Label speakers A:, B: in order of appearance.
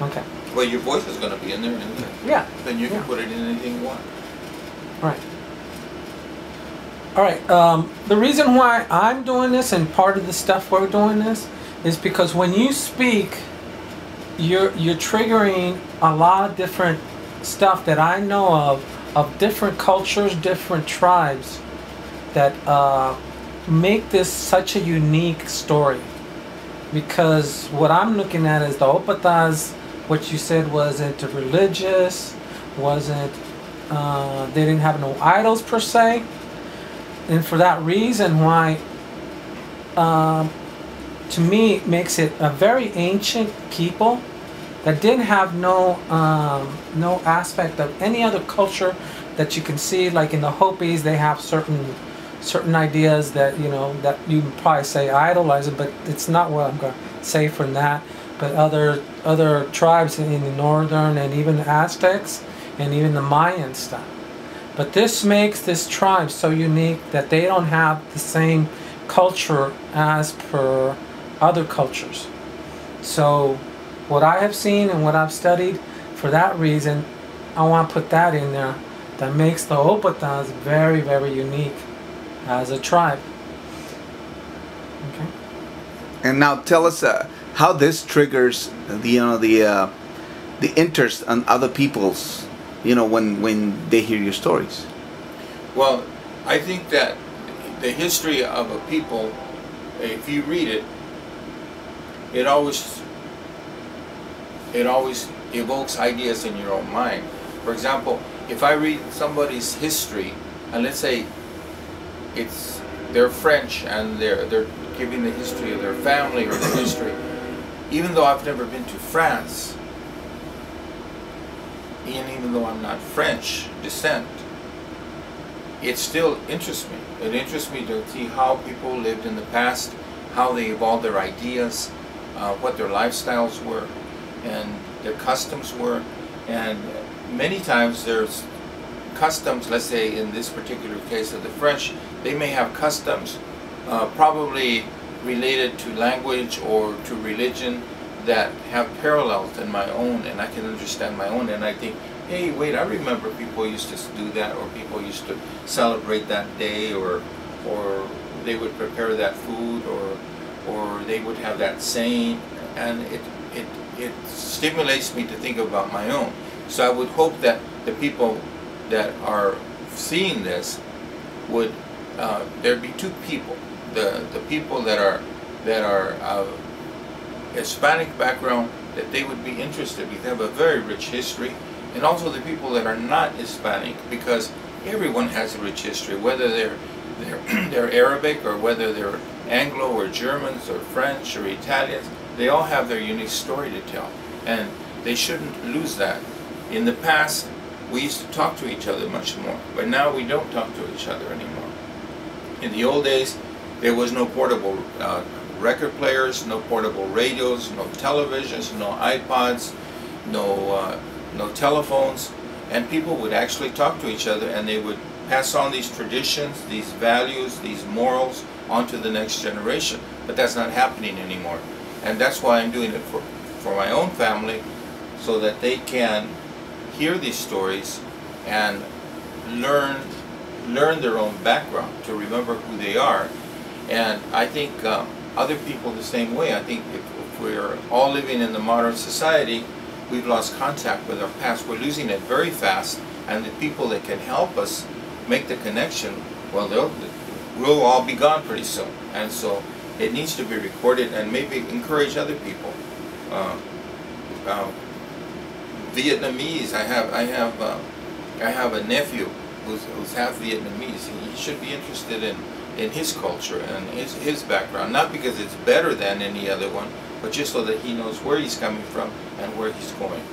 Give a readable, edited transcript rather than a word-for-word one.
A: Okay.
B: Well, your voice is going to be in there anyway.
A: Yeah.
B: Then you can put it in anything you want.
A: Right. All right. The reason why I'm doing this and part of the stuff we're doing this is because when you speak, you're triggering a lot of different stuff that I know of different cultures, different tribes that make this such a unique story. Because what I'm looking at is the Opatas, what you said wasn't religious, wasn't, they didn't have no idols per se. And for that reason why, to me, it makes it a very ancient people that didn't have no aspect of any other culture that you can see. Like in the Hopis, they have certain ideas that, you know, that you would probably say idolize it, but it's not what I'm going to say from that. But other tribes in the northern, and even the Aztecs and even the Mayan stuff. But this makes this tribe so unique that they don't have the same culture as per other cultures. So what I have seen and what I've studied, for that reason, I want to put that in there. That makes the Opatas very, very unique as a tribe. Okay.
C: And now tell us how this triggers the interest on other people's, when they hear your stories.
B: Well, I think that the history of a people, if you read it, it always evokes ideas in your own mind. For example, if I read somebody's history, and let's say they're French and they're giving the history of their family or their history, even though I've never been to France, and even though I'm not French descent, it still interests me. It interests me to see how people lived in the past, how they evolved their ideas, what their lifestyles were, and their customs were. And many times there's customs, let's say in this particular case of the French, they may have customs probably related to language or to religion that have parallels in my own, and I can understand my own, and I think, hey, wait, I remember people used to do that, or people used to celebrate that day, or they would prepare that food, or they would have that saying, and it stimulates me to think about my own. So I would hope that the people that are seeing this would, there'd be two people, the people that are Hispanic background, that they would be interested because they have a very rich history, and also the people that are not Hispanic, because everyone has a rich history, whether they're Arabic or whether they're Anglo or Germans or French or Italians. They all have their unique story to tell, and they shouldn't lose that. In the past, we used to talk to each other much more, but now we don't talk to each other anymore. In the old days, there was no portable record players, no portable radios, no televisions, no iPods, no telephones, and people would actually talk to each other, and they would pass on these traditions, these values, these morals onto the next generation. But that's not happening anymore, and that's why I'm doing it for my own family, so that they can hear these stories and learn their own background, to remember who they are. And I think other people the same way. I think if we're all living in the modern society, we've lost contact with our past. We're losing it very fast, and the people that can help us make the connection, well, we'll all be gone pretty soon. And so it needs to be recorded, and maybe encourage other people. Vietnamese. I have a nephew who's half Vietnamese. He should be interested in his culture and his background, not because it's better than any other one, but just so that he knows where he's coming from and where he's going.